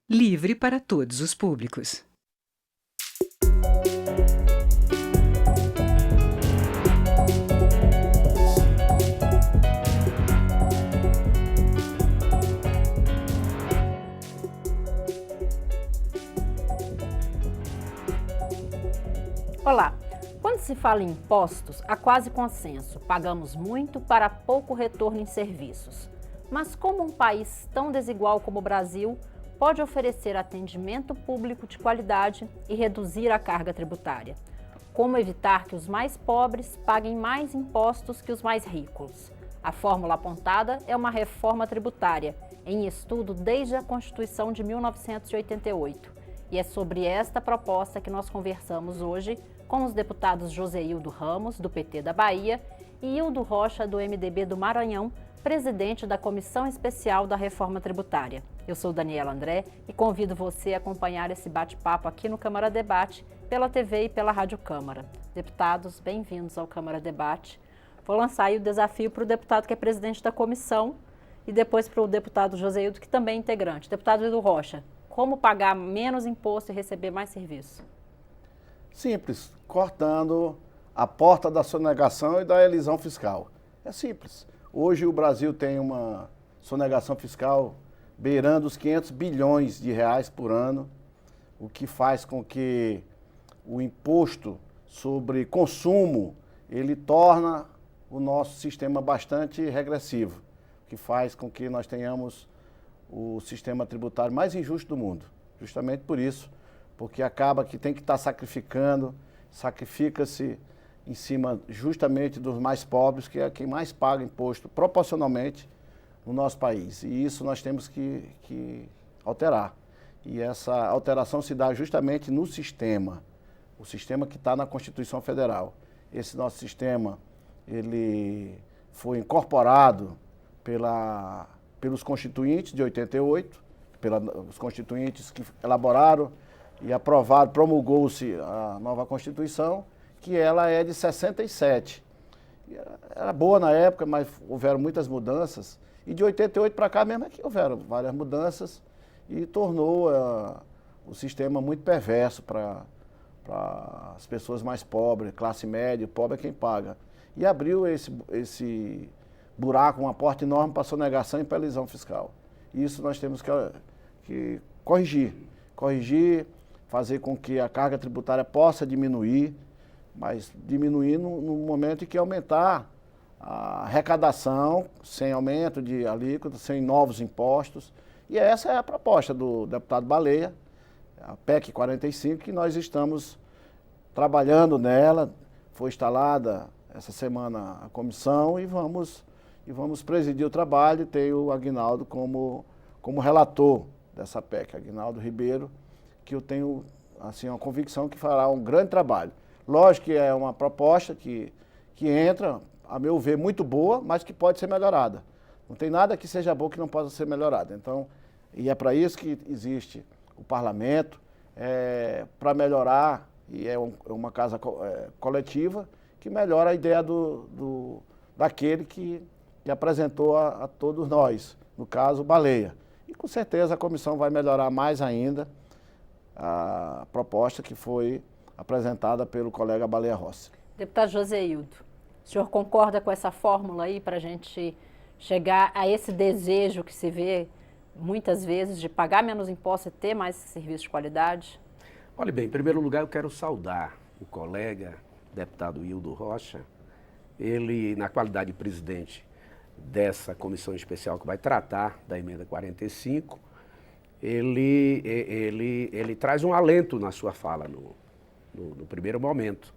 Livre para todos os públicos. Olá! Quando se fala em impostos, há quase consenso. Pagamos muito para pouco retorno em serviços. Mas como um país tão desigual como o Brasil pode oferecer atendimento público de qualidade e reduzir a carga tributária? Como evitar que os mais pobres paguem mais impostos que os mais ricos? A fórmula apontada é uma reforma tributária, em estudo desde a Constituição de 1988. E é sobre esta proposta que nós conversamos hoje com os deputados Joséildo Ramos, do PT da Bahia, e Hildo Rocha, do MDB do Maranhão, presidente da Comissão Especial da Reforma Tributária. Eu sou Daniela André e convido você a acompanhar esse bate-papo aqui no Câmara Debate, pela TV e pela Rádio Câmara. Deputados, bem-vindos ao Câmara Debate. Vou lançar aí o desafio para o deputado que é presidente da comissão e depois para o deputado Joséildo, que também é integrante. Deputado Hildo Rocha, como pagar menos imposto e receber mais serviço? Simples, cortando a porta da sonegação e da elisão fiscal. É simples. Hoje o Brasil tem uma sonegação fiscal beirando os 500 bilhões de reais por ano, o que faz com que o imposto sobre consumo, ele torna o nosso sistema bastante regressivo, o que faz com que nós tenhamos o sistema tributário mais injusto do mundo. Justamente por isso, porque acaba que tem que estar sacrifica-se em cima justamente dos mais pobres, que é quem mais paga imposto proporcionalmente no nosso país. E isso nós temos que alterar. E essa alteração se dá justamente no sistema, o sistema que está na Constituição Federal. Esse nosso sistema, ele foi incorporado pelos constituintes de 88, os constituintes que elaboraram e aprovaram, promulgou-se a nova Constituição, que ela é de 67. Era boa na época, mas houveram muitas mudanças. E de 88 para cá mesmo é que houveram várias mudanças e tornou o sistema muito perverso para as pessoas mais pobres, classe média, pobre é quem paga. E abriu esse buraco, uma porta enorme para sonegação e para elisão fiscal. E isso nós temos que corrigir, fazer com que a carga tributária possa diminuir, mas diminuir no momento em que aumentar a arrecadação, sem aumento de alíquota, sem novos impostos. E essa é a proposta do deputado Baleia, a PEC 45, que nós estamos trabalhando nela. Foi instalada essa semana a comissão e vamos presidir o trabalho. Tem o Aguinaldo como relator dessa PEC, Aguinaldo Ribeiro, que eu tenho assim, uma convicção que fará um grande trabalho. Lógico que é uma proposta que entra, a meu ver, muito boa, mas que pode ser melhorada. Não tem nada que seja bom que não possa ser melhorado. Então, e é para isso que existe o parlamento, para melhorar, e é uma casa coletiva, que melhora a ideia daquele que apresentou a todos nós, no caso, Baleia. E com certeza a comissão vai melhorar mais ainda a proposta que foi apresentada pelo colega Baleia Rossi. Deputado Joséildo, o senhor concorda com essa fórmula aí para a gente chegar a esse desejo que se vê muitas vezes de pagar menos impostos e ter mais serviço de qualidade? Olha bem, em primeiro lugar eu quero saudar o colega, deputado Hildo Rocha, ele na qualidade de presidente dessa comissão especial que vai tratar da emenda 45, ele traz um alento na sua fala no primeiro momento.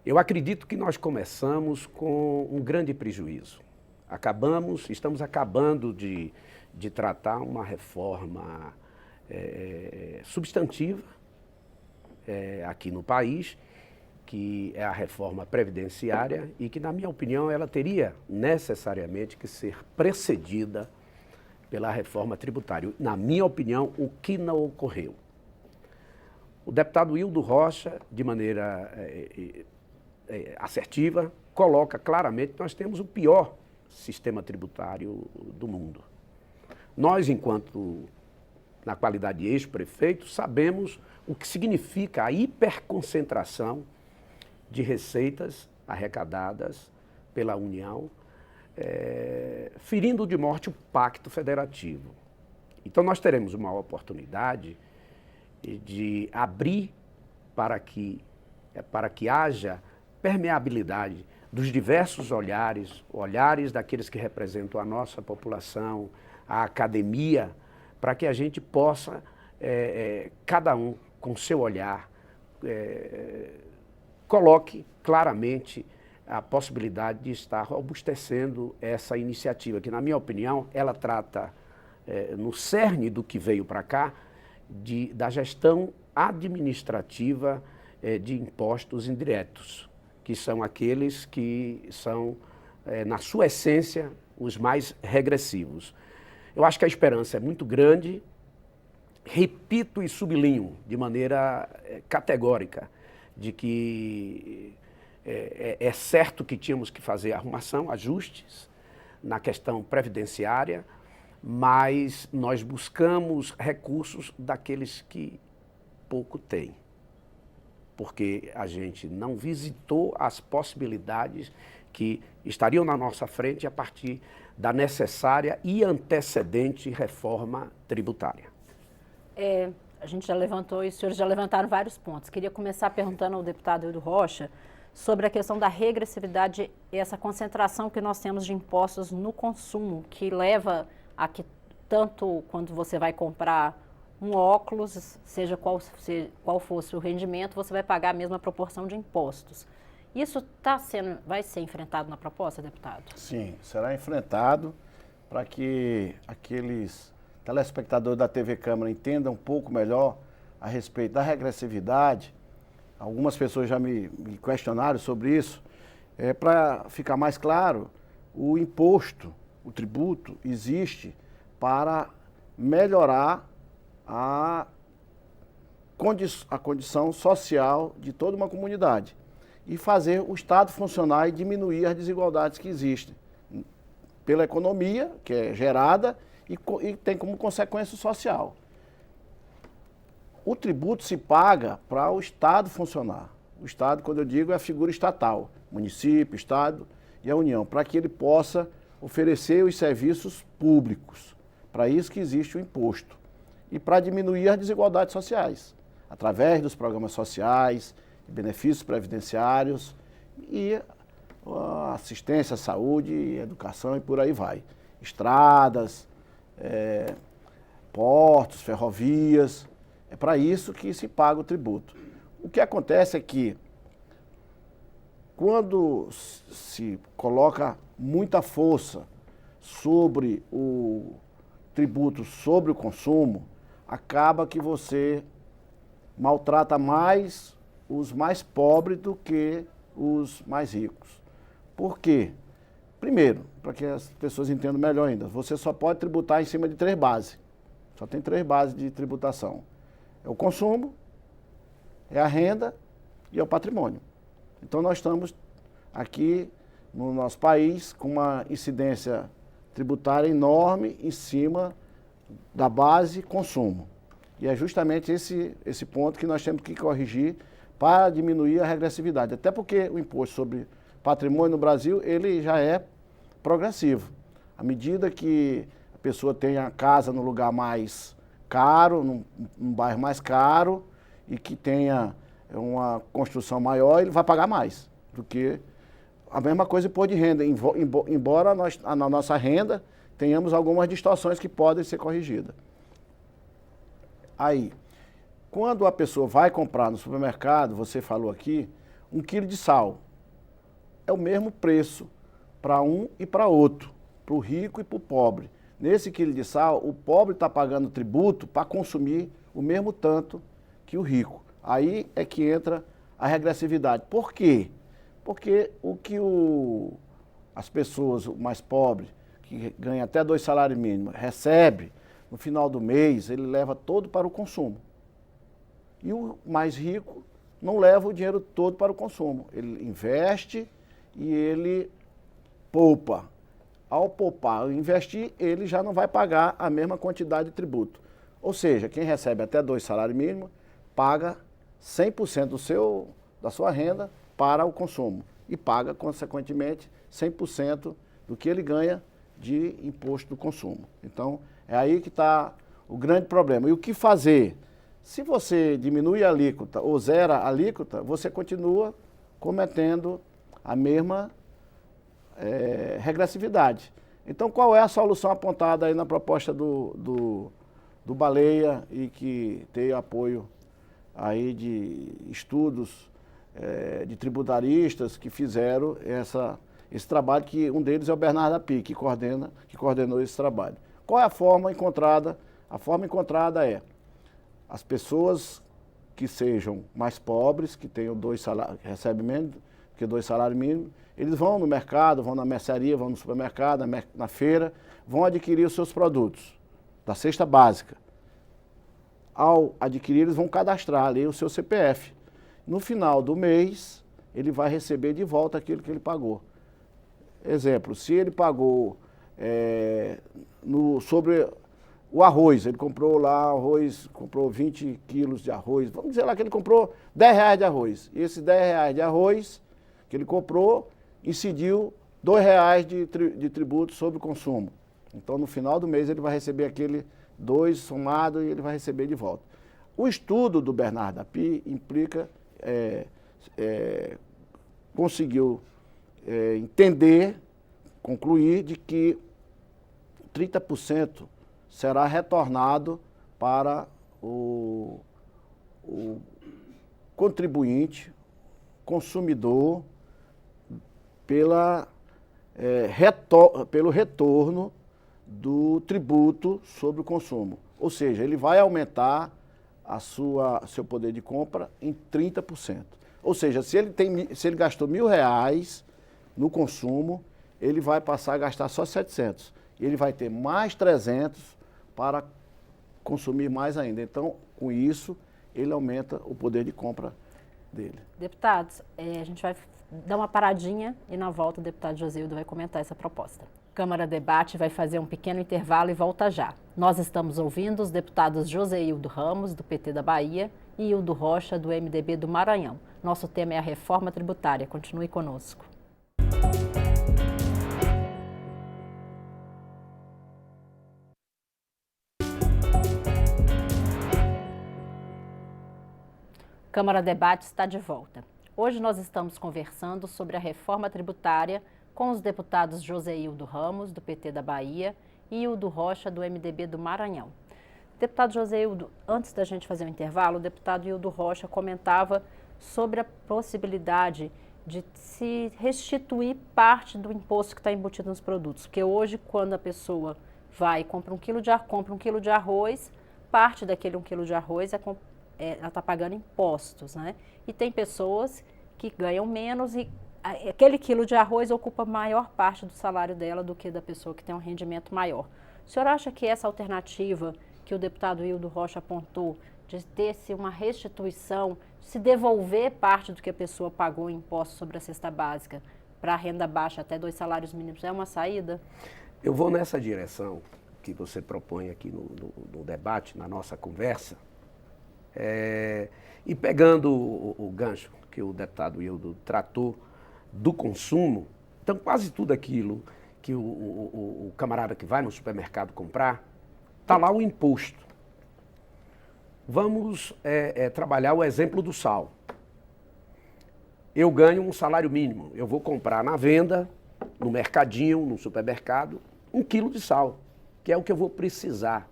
Eu acredito que nós começamos com um grande prejuízo. Estamos acabando de tratar uma reforma substantiva aqui no país, que é a reforma previdenciária e que, na minha opinião, ela teria necessariamente que ser precedida pela reforma tributária. Na minha opinião, o que não ocorreu. O deputado Hildo Rocha, de maneira assertiva, coloca claramente que nós temos o pior sistema tributário do mundo. Nós, enquanto na qualidade de ex-prefeito, sabemos o que significa a hiperconcentração de receitas arrecadadas pela União, ferindo de morte o pacto federativo. Então nós teremos uma oportunidade de abrir para que haja permeabilidade dos diversos olhares daqueles que representam a nossa população, a academia, para que a gente possa, cada um com seu olhar, coloque claramente a possibilidade de estar robustecendo essa iniciativa, que, na minha opinião, ela trata, no cerne do que veio para cá, da gestão administrativa de impostos indiretos, que são aqueles que são, na sua essência, os mais regressivos. Eu acho que a esperança é muito grande, repito e sublinho de maneira categórica, de que é certo que tínhamos que fazer arrumação, ajustes na questão previdenciária, mas nós buscamos recursos daqueles que pouco têm, porque a gente não visitou as possibilidades que estariam na nossa frente a partir da necessária e antecedente reforma tributária. A gente já levantou, e os senhores já levantaram vários pontos. Queria começar perguntando ao deputado Eudo Rocha sobre a questão da regressividade e essa concentração que nós temos de impostos no consumo, que leva a que tanto quando você vai comprar um óculos, seja qual fosse o rendimento, você vai pagar a mesma proporção de impostos. Isso vai ser enfrentado na proposta, deputado? Sim, será enfrentado para que aqueles telespectadores da TV Câmara entendam um pouco melhor a respeito da regressividade. Algumas pessoas já me questionaram sobre isso. Para ficar mais claro, o imposto, o tributo, existe para melhorar a condição social de toda uma comunidade e fazer o Estado funcionar e diminuir as desigualdades que existem pela economia, que é gerada e tem como consequência social. O tributo se paga para o Estado funcionar. O Estado, quando eu digo, é a figura estatal, município, Estado e a União, para que ele possa oferecer os serviços públicos. Para isso que existe o imposto. E para diminuir as desigualdades sociais, através dos programas sociais, benefícios previdenciários e assistência à saúde, educação e por aí vai. Estradas, portos, ferrovias, é para isso que se paga o tributo. O que acontece é que, quando se coloca muita força sobre o tributo sobre o consumo, acaba que você maltrata mais os mais pobres do que os mais ricos. Por quê? Primeiro, para que as pessoas entendam melhor ainda, você só pode tributar em cima de 3 bases. Só tem 3 bases de tributação. É o consumo, é a renda e é o patrimônio. Então nós estamos aqui no nosso país com uma incidência tributária enorme em cima da base consumo. E é justamente esse ponto que nós temos que corrigir para diminuir a regressividade. Até porque o imposto sobre patrimônio no Brasil, ele já é progressivo. À medida que a pessoa tem a casa no lugar mais caro, num bairro mais caro, e que tenha uma construção maior, ele vai pagar mais do que a mesma coisa imposto de renda, embora na nossa renda tenhamos algumas distorções que podem ser corrigidas. Aí, quando a pessoa vai comprar no supermercado, você falou aqui, 1 quilo de sal. É o mesmo preço para um e para outro, para o rico e para o pobre. Nesse quilo de sal, o pobre está pagando tributo para consumir o mesmo tanto que o rico. Aí é que entra a regressividade. Por quê? Porque o que as pessoas mais pobres, que ganham até 2 salários mínimos, recebe no final do mês, ele leva todo para o consumo. E o mais rico não leva o dinheiro todo para o consumo. Ele investe e ele poupa. Ao poupar, ao investir, ele já não vai pagar a mesma quantidade de tributo. Ou seja, quem recebe até 2 salários mínimos paga 100% da sua renda para o consumo e paga, consequentemente, 100% do que ele ganha de imposto do consumo. Então, é aí que está o grande problema. E o que fazer? Se você diminui a alíquota ou zera a alíquota, você continua cometendo a mesma regressividade. Então, qual é a solução apontada aí na proposta do Baleia e que tem apoio aí de estudos de tributaristas que fizeram esse trabalho, que um deles é o Bernardo Api, que coordenou esse trabalho. Qual é a forma encontrada? A forma encontrada é as pessoas que sejam mais pobres, que tenham recebem menos que 2 salários mínimos, eles vão no mercado, vão na mercearia, vão no supermercado, na feira, vão adquirir os seus produtos da cesta básica. Ao adquirir, eles vão cadastrar ali o seu CPF. No final do mês, ele vai receber de volta aquilo que ele pagou. Exemplo, se ele pagou sobre o arroz, ele comprou lá arroz, comprou 20 quilos de arroz, vamos dizer lá que ele comprou R$10 de arroz. E esses R$10 de arroz que ele comprou, incidiu R$2 de tributo sobre o consumo. Então, no final do mês, ele vai receber aquele 2 somado e ele vai receber de volta. O estudo do Bernardo Api implica, conseguiu entender, concluir de que 30% será retornado para o contribuinte, consumidor, pelo retorno do tributo sobre o consumo. Ou seja, ele vai aumentar seu poder de compra em 30%. Ou seja, se ele gastou R$1.000 no consumo, ele vai passar a gastar só 700. Ele vai ter mais 300 para consumir mais ainda. Então, com isso, ele aumenta o poder de compra dele. Deputados, a gente vai dar uma paradinha e na volta o deputado Joséildo vai comentar essa proposta. Câmara Debate vai fazer um pequeno intervalo e volta já. Nós estamos ouvindo os deputados Joséildo Ramos, do PT da Bahia, e Hildo Rocha, do MDB do Maranhão. Nosso tema é a reforma tributária. Continue conosco. Câmara Debate está de volta. Hoje nós estamos conversando sobre a reforma tributária com os deputados Joséildo Ramos, do PT da Bahia, e Hildo Rocha, do MDB do Maranhão. Deputado Joséildo, antes da gente fazer o intervalo, o deputado Hildo Rocha comentava sobre a possibilidade de se restituir parte do imposto que está embutido nos produtos. Porque hoje, quando a pessoa vai e compra um quilo de arroz, parte daquele 1 quilo de arroz ela está pagando impostos, né? E tem pessoas que ganham menos e aquele quilo de arroz ocupa maior parte do salário dela do que da pessoa que tem um rendimento maior. O senhor acha que essa alternativa que o deputado Hildo Rocha apontou, de ter-se uma restituição, se devolver parte do que a pessoa pagou em impostos sobre a cesta básica para a renda baixa até 2 salários mínimos, é uma saída? Eu vou nessa direção que você propõe aqui no debate, na nossa conversa, e pegando o gancho que o deputado Hildo tratou do consumo, então quase tudo aquilo que o camarada que vai no supermercado comprar, está lá o imposto. Vamos trabalhar o exemplo do sal. Eu ganho um salário mínimo, eu vou comprar na venda, no mercadinho, no supermercado, 1 quilo de sal, que é o que eu vou precisar.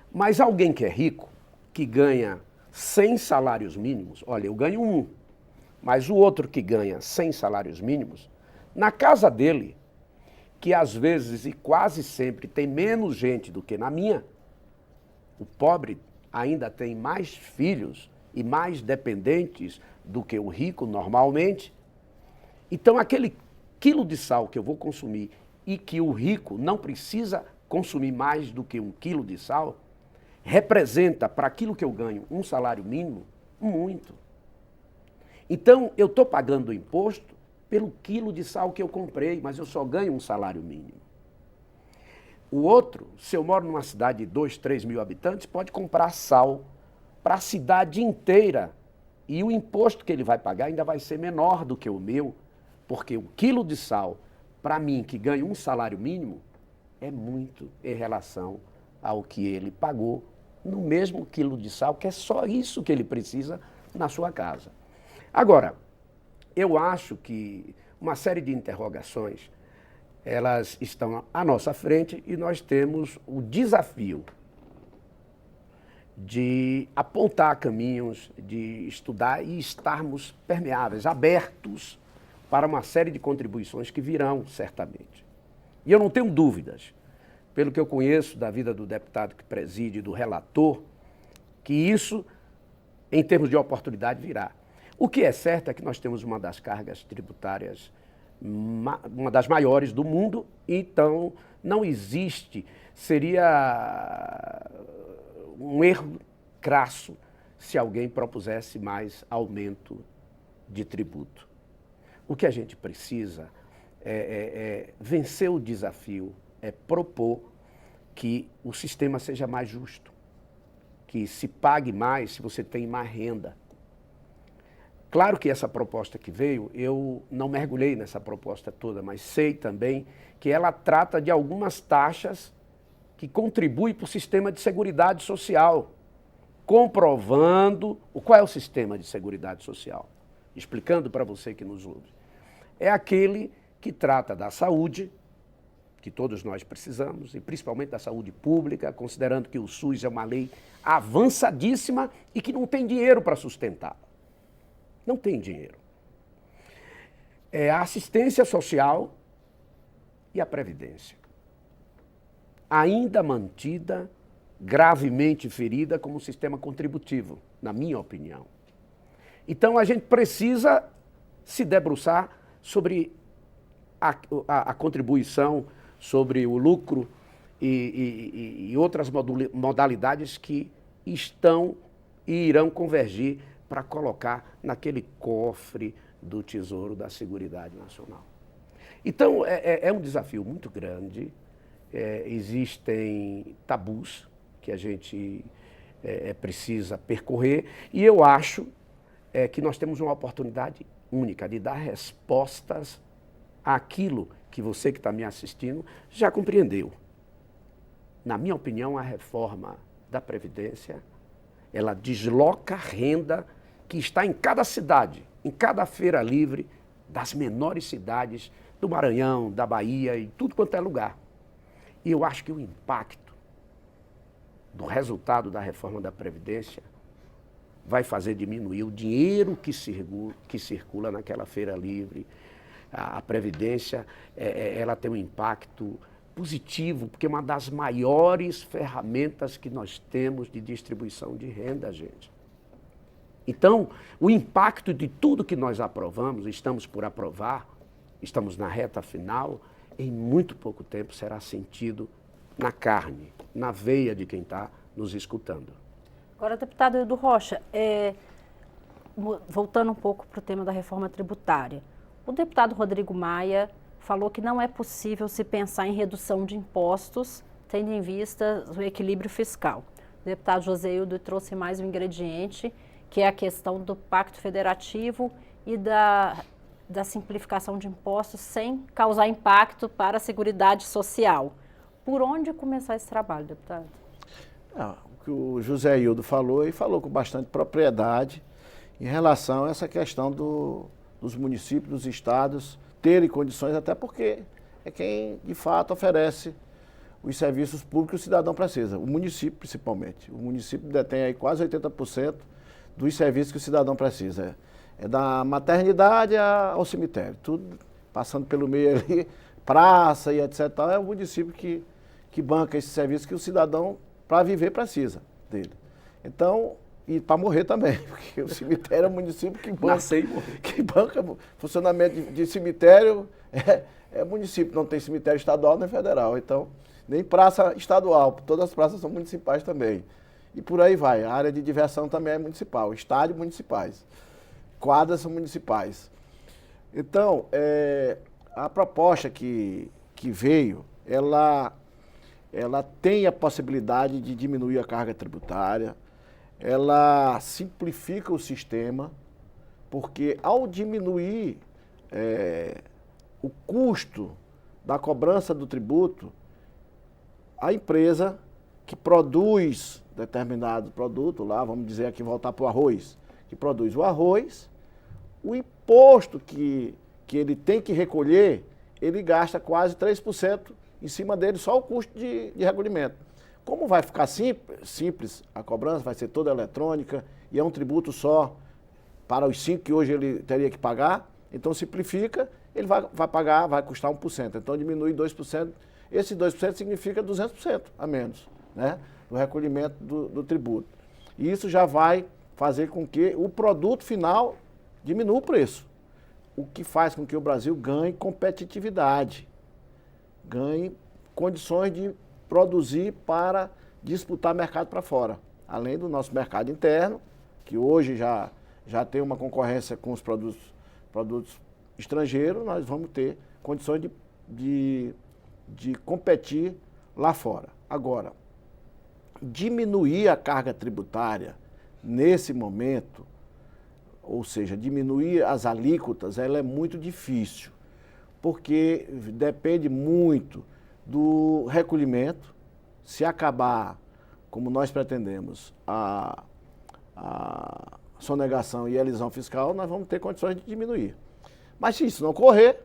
Mas alguém que é rico, que ganha 100 salários mínimos, olha, eu ganho 1, mas o outro que ganha 100 salários mínimos, na casa dele, que às vezes e quase sempre tem menos gente do que na minha, o pobre ainda tem mais filhos e mais dependentes do que o rico normalmente. Então aquele quilo de sal que eu vou consumir e que o rico não precisa consumir mais do que 1 quilo de sal, representa para aquilo que eu ganho 1 salário mínimo, muito. Então eu estou pagando o imposto pelo quilo de sal que eu comprei, mas eu só ganho 1 salário mínimo. O outro, se eu moro numa cidade de 2, 3 mil habitantes, pode comprar sal para a cidade inteira. E o imposto que ele vai pagar ainda vai ser menor do que o meu, porque o quilo de sal, para mim, que ganho um salário mínimo, é muito em relação ao que ele pagou no mesmo quilo de sal, que é só isso que ele precisa na sua casa. Agora, eu acho que uma série de interrogações, elas estão à nossa frente e nós temos o desafio de apontar caminhos, de estudar e estarmos permeáveis, abertos para uma série de contribuições que virão, certamente. E eu não tenho dúvidas, pelo que eu conheço da vida do deputado que preside, do relator, que isso, em termos de oportunidade, virá. O que é certo é que nós temos uma das cargas tributárias, uma das maiores do mundo, então não existe, seria um erro crasso se alguém propusesse mais aumento de tributo. O que a gente precisa é vencer o desafio, é propor que o sistema seja mais justo, que se pague mais se você tem mais renda. Claro que essa proposta que veio, eu não mergulhei nessa proposta toda, mas sei também que ela trata de algumas taxas que contribuem para o sistema de seguridade social, comprovando qual é o sistema de seguridade social. Explicando para você que nos ouve. É aquele que trata da saúde, que todos nós precisamos, e principalmente da saúde pública, considerando que o SUS é uma lei avançadíssima e que não tem dinheiro para sustentá-la. Não tem dinheiro. É a assistência social e a previdência. Ainda mantida, gravemente ferida como sistema contributivo, na minha opinião. Então a gente precisa se debruçar sobre a contribuição, sobre o lucro e outras modalidades que estão e irão convergir para colocar naquele cofre do Tesouro da Seguridade Nacional. Então, é um desafio muito grande, existem tabus que a gente precisa percorrer, e eu acho que nós temos uma oportunidade única de dar respostas àquilo que você que está me assistindo já compreendeu. Na minha opinião, a reforma da Previdência, ela desloca a renda que está em cada cidade, em cada feira livre, das menores cidades do Maranhão, da Bahia e tudo quanto é lugar. E eu acho que o impacto do resultado da reforma da Previdência vai fazer diminuir o dinheiro que circula naquela feira livre. A Previdência, ela tem um impacto positivo, porque é uma das maiores ferramentas que nós temos de distribuição de renda, gente. Então, o impacto de tudo que nós aprovamos, estamos por aprovar, estamos na reta final, em muito pouco tempo será sentido na carne, na veia de quem está nos escutando. Agora, deputado Hildo Rocha, voltando um pouco para o tema da reforma tributária, o deputado Rodrigo Maia falou que não é possível se pensar em redução de impostos, tendo em vista o equilíbrio fiscal. O deputado José Hildo trouxe mais um ingrediente, que é a questão do pacto federativo e da simplificação de impostos sem causar impacto para a Seguridade Social. Por onde começar esse trabalho, deputado? O que o José Hildo falou, e falou com bastante propriedade em relação a essa questão dos municípios, dos estados, terem condições, até porque é quem, de fato, oferece os serviços públicos que o cidadão precisa, o município principalmente. O município detém aí quase 80% dos serviços que o cidadão precisa. É da maternidade ao cemitério, tudo passando pelo meio ali, praça e etc. É o município que banca esse serviço que o cidadão, para viver, precisa dele. Então, e para morrer também, porque o cemitério é um município que banca, que banca funcionamento de cemitério, é município, não tem cemitério estadual nem federal, então nem praça estadual, todas as praças são municipais também. E por aí vai, a área de diversão também é municipal, estádios municipais, quadras são municipais. Então, a proposta que veio, ela ela tem a possibilidade de diminuir a carga tributária, ela simplifica o sistema, porque ao diminuir o custo da cobrança do tributo, a empresa que produz determinado produto, lá vamos dizer aqui, voltar para o arroz, que produz o arroz, o imposto que ele tem que recolher, ele gasta quase 3% em cima dele, só o custo de recolhimento. Como vai ficar simples a cobrança, vai ser toda eletrônica e é um tributo só para os 5 que hoje ele teria que pagar, então simplifica, ele vai pagar, vai custar 1%, então diminui 2%, esse 2% significa 200% a menos, né, no recolhimento do tributo. E isso já vai fazer com que o produto final diminua o preço, o que faz com que o Brasil ganhe competitividade, ganhe condições de produzir para disputar mercado para fora. Além do nosso mercado interno, que hoje já tem uma concorrência com os produtos estrangeiros, nós vamos ter condições de competir lá fora. Agora, diminuir a carga tributária nesse momento, ou seja, diminuir as alíquotas, ela é muito difícil, porque depende muito do recolhimento. Se acabar, como nós pretendemos, a sonegação e a elisão fiscal, nós vamos ter condições de diminuir. Mas se isso não ocorrer,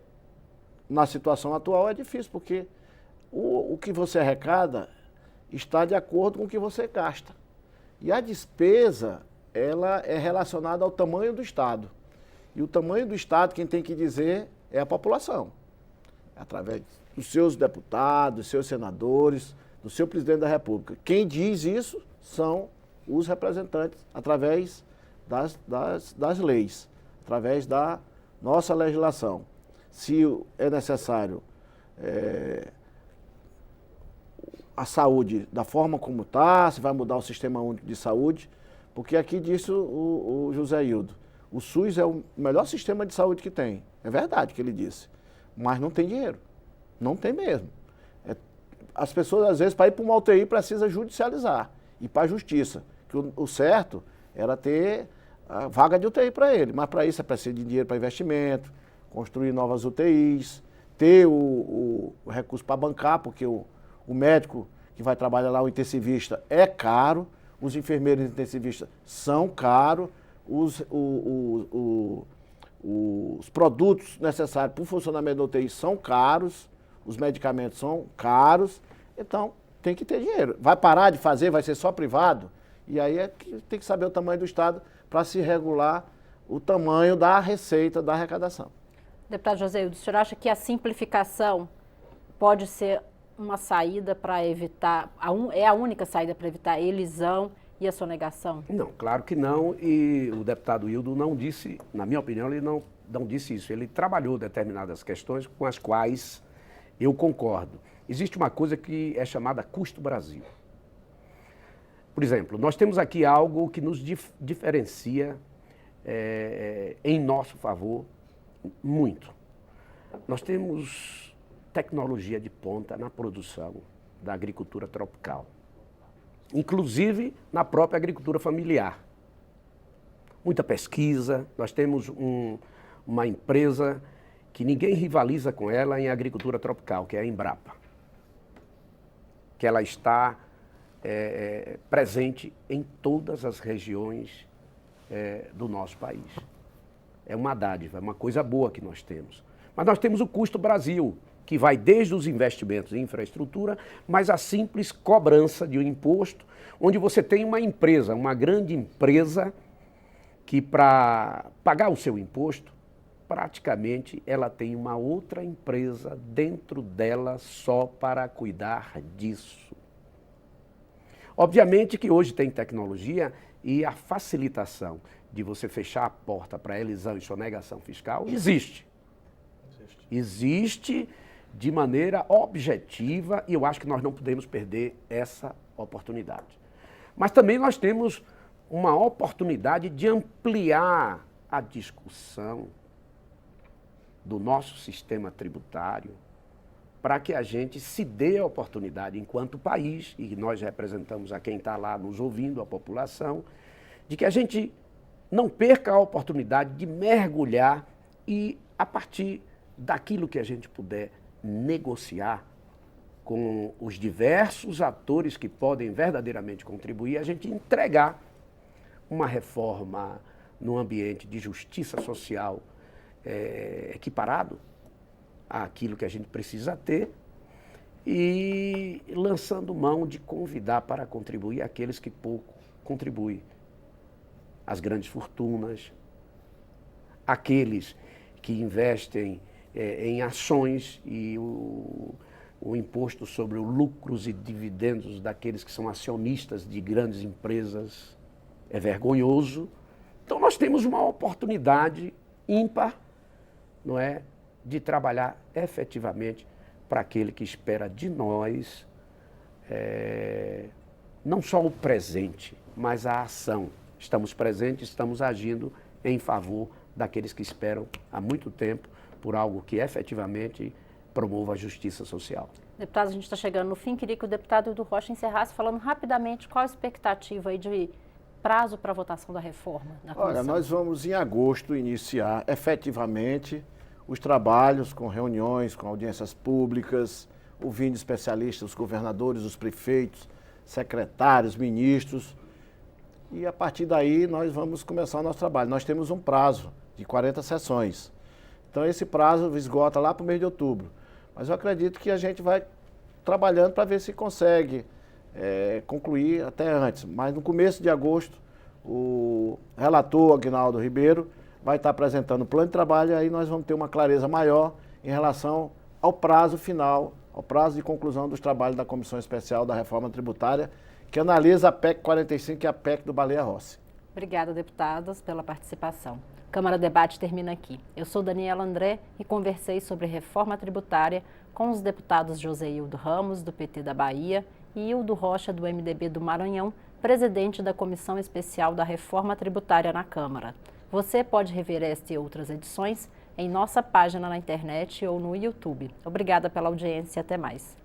na situação atual é difícil, porque o que você arrecada está de acordo com o que você gasta. E a despesa, ela é relacionada ao tamanho do Estado. E o tamanho do Estado, quem tem que dizer é a população. Através dos seus deputados, dos seus senadores, do seu presidente da República. Quem diz isso são os representantes, através das leis, através da nossa legislação. Se é necessário a saúde da forma como está, se vai mudar o Sistema Único de Saúde, porque aqui disse o José Hildo, o SUS é o melhor sistema de saúde que tem. É verdade que ele disse, mas não tem dinheiro. Não tem mesmo. As pessoas, às vezes, para ir para uma UTI, precisam judicializar, ir para a justiça. Que o certo era ter a vaga de UTI para ele, mas para isso é preciso de dinheiro para investimento, construir novas UTIs, ter o recurso para bancar, porque o médico que vai trabalhar lá, o intensivista, é caro, os enfermeiros intensivistas são caros, os produtos necessários para o funcionamento da UTI são caros, os medicamentos são caros, então tem que ter dinheiro. Vai parar de fazer, vai ser só privado, e aí é que tem que saber o tamanho do Estado para se regular o tamanho da receita, da arrecadação. Deputado José Hildo, o senhor acha que a simplificação pode ser uma saída para evitar, é a única saída para evitar a elisão e a sonegação? Não, claro que não, e o deputado Hildo não disse, na minha opinião, ele não disse isso. Ele trabalhou determinadas questões com as quais eu concordo. Existe uma coisa que é chamada custo Brasil. Por exemplo, nós temos aqui algo que nos diferencia em nosso favor muito. Nós temos tecnologia de ponta na produção da agricultura tropical, inclusive na própria agricultura familiar. Muita pesquisa, nós temos uma empresa que ninguém rivaliza com ela em agricultura tropical, que é a Embrapa, que ela está presente em todas as regiões do nosso país. É uma dádiva, é uma coisa boa que nós temos. Mas nós temos o custo Brasil, que vai desde os investimentos em infraestrutura, mas a simples cobrança de um imposto, onde você tem uma empresa, uma grande empresa, que para pagar o seu imposto, praticamente ela tem uma outra empresa dentro dela só para cuidar disso. Obviamente que hoje tem tecnologia e a facilitação de você fechar a porta para elisão e sonegação fiscal existe. Existe de maneira objetiva e eu acho que nós não podemos perder essa oportunidade. Mas também nós temos uma oportunidade de ampliar a discussão do nosso sistema tributário para que a gente se dê a oportunidade, enquanto país, e nós representamos a quem está lá nos ouvindo, a população, de que a gente não perca a oportunidade de mergulhar e, a partir daquilo que a gente puder negociar com os diversos atores que podem verdadeiramente contribuir, a gente entregar uma reforma no ambiente de justiça social equiparado àquilo que a gente precisa ter e lançando mão de convidar para contribuir aqueles que pouco contribuem. As grandes fortunas, aqueles que investem em ações e o imposto sobre os lucros e dividendos daqueles que são acionistas de grandes empresas é vergonhoso. Então nós temos uma oportunidade ímpar, não é, de trabalhar efetivamente para aquele que espera de nós não só o presente, mas a ação. Estamos presentes, estamos agindo em favor daqueles que esperam há muito tempo por algo que efetivamente promova a justiça social. Deputado, a gente está chegando no fim. Queria que o deputado Hildo Rocha encerrasse falando rapidamente qual a expectativa aí de prazo para a votação da reforma na comissão. Olha, nós vamos em agosto iniciar efetivamente os trabalhos com reuniões, com audiências públicas, ouvindo especialistas, os governadores, os prefeitos, secretários, ministros. E a partir daí nós vamos começar o nosso trabalho. Nós temos um prazo de 40 sessões. Então esse prazo esgota lá para o mês de outubro. Mas eu acredito que a gente vai trabalhando para ver se consegue concluir até antes. Mas no começo de agosto, o relator Aguinaldo Ribeiro vai estar apresentando o plano de trabalho e aí nós vamos ter uma clareza maior em relação ao prazo final, ao prazo de conclusão dos trabalhos da Comissão Especial da Reforma Tributária, que analisa a PEC 45 e a PEC do Baleia Rossi. Obrigada, deputados, pela participação. Câmara Debate termina aqui. Eu sou Daniela André e conversei sobre reforma tributária com os deputados José Hildo Ramos, do PT da Bahia, e Hildo Rocha, do MDB do Maranhão, presidente da Comissão Especial da Reforma Tributária na Câmara. Você pode rever esta e outras edições em nossa página na internet ou no YouTube. Obrigada pela audiência e até mais.